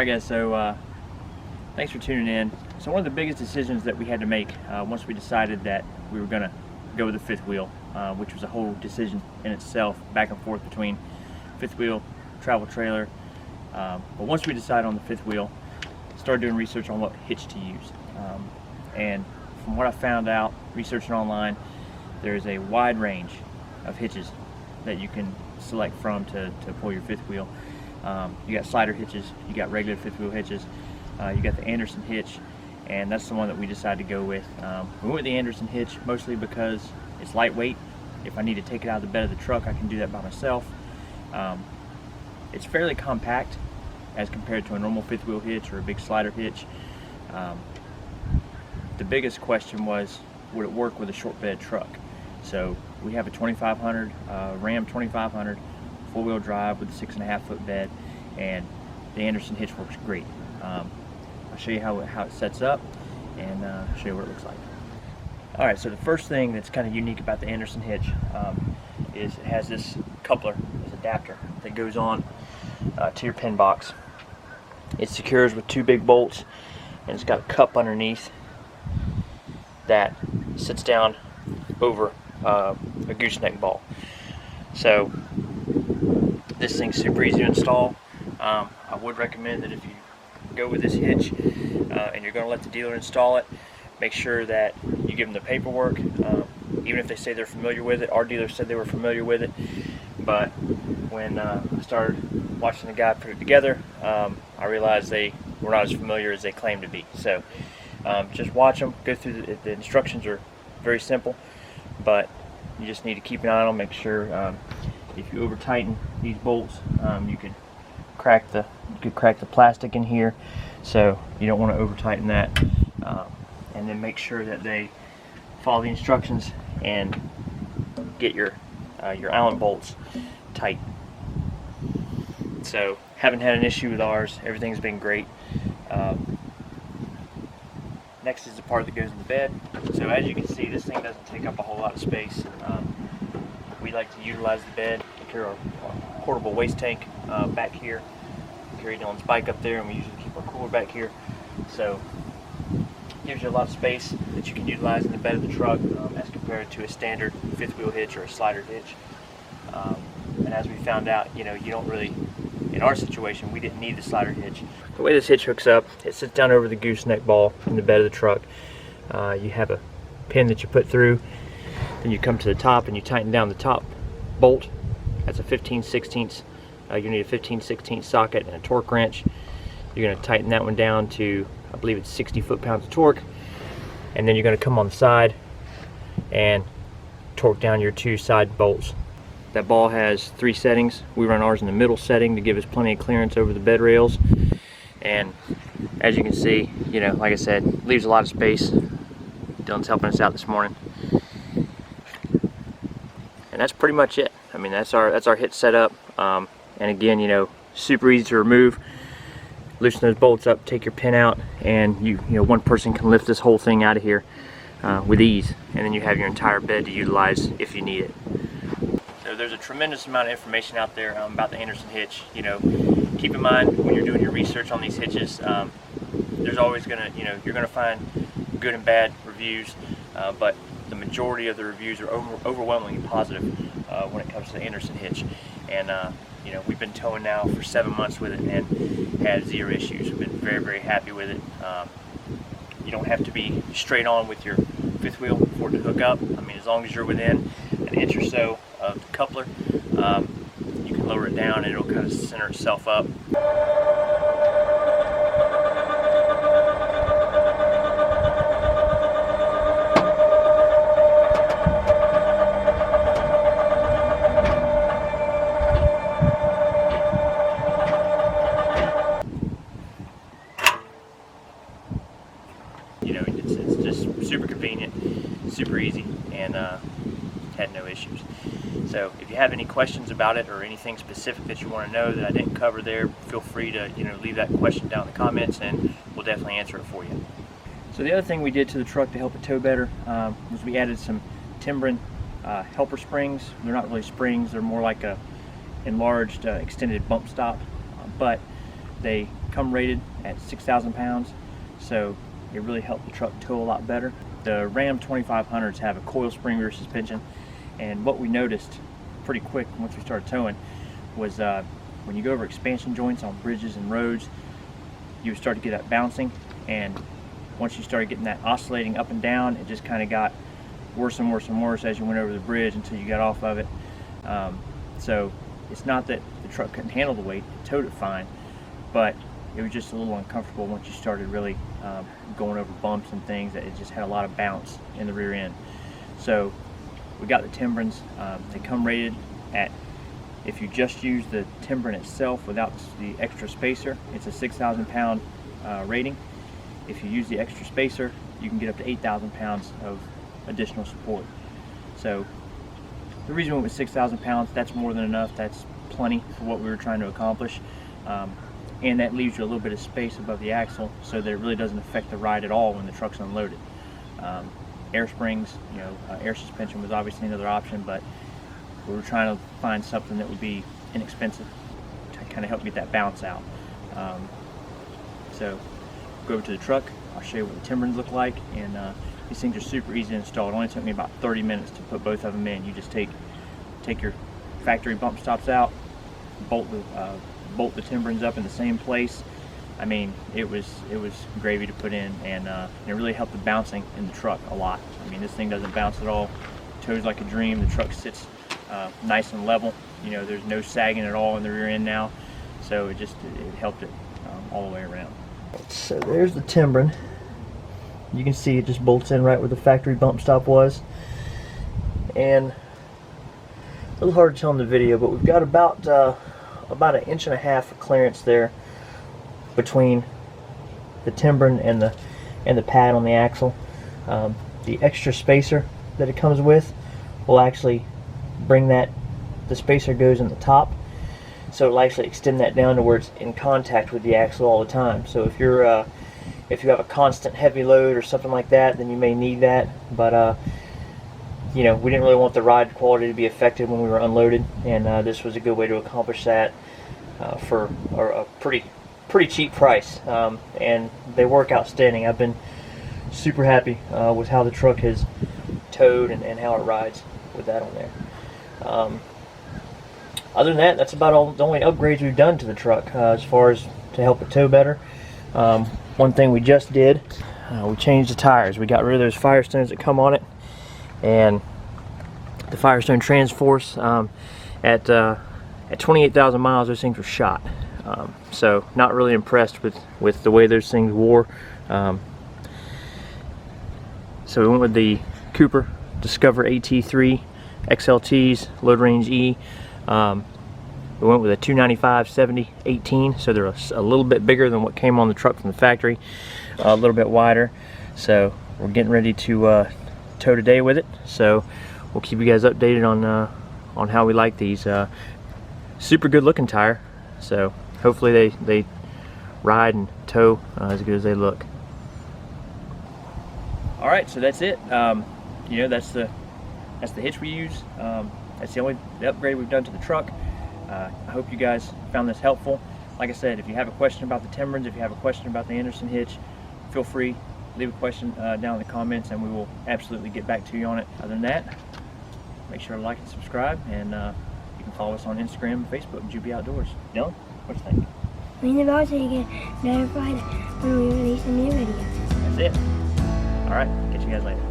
Alright guys, so thanks for tuning in. So one of the biggest decisions that we had to make once we decided that we were going to go with the fifth wheel, which was a whole decision in itself, back and forth between fifth wheel, travel trailer. But once we decided on the fifth wheel, started doing research on what hitch to use. And from what I found out, researching online, there's a wide range of hitches that you can select from to pull your fifth wheel. You got slider hitches, you got regular fifth wheel hitches, you got the Andersen hitch, and that's the one that we decided to go with. We went with the Andersen hitch mostly because it's lightweight. If I need to take it out of the bed of the truck, I can do that by myself. It's fairly compact as compared to a normal fifth wheel hitch or a big slider hitch. The biggest question was, would it work with a short bed truck? So we have a 2500 Ram 2500 four-wheel drive with a 6.5 foot bed, and the Andersen hitch works great. I'll show you how it sets up and show you what it looks like. Alright, so the first thing that's kind of unique about the Andersen hitch is it has this coupler, this adapter that goes on to your pin box. It secures with two big bolts, and it's got a cup underneath that sits down over a gooseneck ball. So this thing's super easy to install. I would recommend that if you go with this hitch and you're going to let the dealer install it, make sure that you give them the paperwork. Even if they say they're familiar with it, our dealer said they were familiar with it, but when I started watching the guy put it together, I realized they were not as familiar as they claimed to be. So just watch them, go through the instructions are very simple, but you just need to keep an eye on them, make sure if you over tighten these bolts, you could crack the plastic in here, so you don't want to over tighten that. And then make sure that they follow the instructions and get your Allen bolts tight. So haven't had an issue with ours, everything's been great. Next is the part that goes in the bed. So as you can see, this thing doesn't take up a whole lot of space. We like to utilize the bed to carry our portable waste tank back here. We carry Dylan's bike up there, and we usually keep our cooler back here. So it gives you a lot of space that you can utilize in the bed of the truck as compared to a standard fifth wheel hitch or a slider hitch. And as we found out, you don't really, in our situation, we didn't need the slider hitch. The way this hitch hooks up, it sits down over the gooseneck ball in the bed of the truck. You have a pin that you put through, then you come to the top and you tighten down the top bolt. That's a 15/16. You need a 15/16 socket and a torque wrench. You're going to tighten that one down to, I believe it's 60 foot-pounds of torque, and then you're going to come on the side and torque down your two side bolts. That ball has 3 settings. We run ours in the middle setting to give us plenty of clearance over the bed rails, and as you can see, like I said, leaves a lot of space. Dylan's helping us out this morning, and that's pretty much it. I mean, that's our hitch setup, and again, super easy to remove. Loosen those bolts up, take your pin out, and you know one person can lift this whole thing out of here with ease, and then you have your entire bed to utilize if you need it. So there's a tremendous amount of information out there about the Andersen hitch. Keep in mind when you're doing your research on these hitches, there's always you're gonna find good and bad reviews, but the majority of the reviews are overwhelmingly positive when it comes to the Andersen hitch. And we've been towing now for 7 months with it and had 0 issues. We've been very, very happy with it. You don't have to be straight on with your fifth wheel for it to hook up. I mean, as long as you're within an inch or so of the coupler, you can lower it down and it'll kind of center itself up. It's just super convenient, super easy, and had no issues. So if you have any questions about it or anything specific that you want to know that I didn't cover there, feel free to leave that question down in the comments, and we'll definitely answer it for you. So the other thing we did to the truck to help it tow better was we added some Timbren helper springs. They're not really springs, they're more like a enlarged extended bump stop, but they come rated at 6,000 pounds, so it really helped the truck tow a lot better. The Ram 2500s have a coil spring rear suspension, and what we noticed pretty quick once we started towing was when you go over expansion joints on bridges and roads, you would start to get that bouncing, and once you started getting that oscillating up and down, it just kind of got worse and worse and worse as you went over the bridge until you got off of it. So it's not that the truck couldn't handle the weight, it towed it fine, but it was just a little uncomfortable once you started really going over bumps and things, that it just had a lot of bounce in the rear end. So we got the Timbrens. They come rated at, if you just use the Timbren itself without the extra spacer, it's a 6,000 pound rating. If you use the extra spacer, you can get up to 8,000 pounds of additional support. So the reason we went with 6,000 pounds, that's more than enough. That's plenty for what we were trying to accomplish. And that leaves you a little bit of space above the axle so that it really doesn't affect the ride at all when the truck's unloaded. Air springs, air suspension was obviously another option, but we were trying to find something that would be inexpensive to kind of help get that bounce out. So go over to the truck, I'll show you what the Timbrens look like, and these things are super easy to install. It only took me about 30 minutes to put both of them in. You just take your factory bump stops out, bolt the Timbrens up in the same place. I mean, it was gravy to put in, and it really helped the bouncing in the truck a lot. I mean, this thing doesn't bounce at all. Tows like a dream. The truck sits nice and level. There's no sagging at all in the rear end now, so it helped it all the way around. So there's the Timbren. You can see it just bolts in right where the factory bump stop was, and a little hard to tell in the video, but we've got about 1.5 inches of clearance there between the Timbren and the pad on the axle. The extra spacer that it comes with will actually bring the spacer goes in the top, so it'll actually extend that down to where it's in contact with the axle all the time. So if you have a constant heavy load or something like that, then you may need that, but we didn't really want the ride quality to be affected when we were unloaded, and this was a good way to accomplish that for a pretty cheap price, and they work outstanding. I've been super happy with how the truck has towed and how it rides with that on there. Other than that, that's about the only upgrades we've done to the truck as far as to help it tow better. One thing we just did, we changed the tires. We got rid of those Firestones that come on it, and the Firestone Transforce at 28,000 miles, those things were shot. So not really impressed with the way those things wore. So we went with the Cooper Discover AT3 XLTs, Load Range E. We went with a 295/70/18, so they're a little bit bigger than what came on the truck from the factory, a little bit wider. So we're getting ready to tow today with it. So we'll keep you guys updated on how we like these. Super good looking tire. So hopefully they ride and tow as good as they look. All right, so that's it. That's the hitch we use. That's the upgrade we've done to the truck. I hope you guys found this helpful. Like I said, if you have a question about the Timbrens, if you have a question about the Andersen hitch, feel free, leave a question down in the comments, and we will absolutely get back to you on it. Other than that, make sure to like and subscribe, and you can follow us on Instagram and Facebook, Juby Outdoors. Dylan, what do you think? Ring the bell so you get notified when we release a new video. That's it. All right, catch you guys later.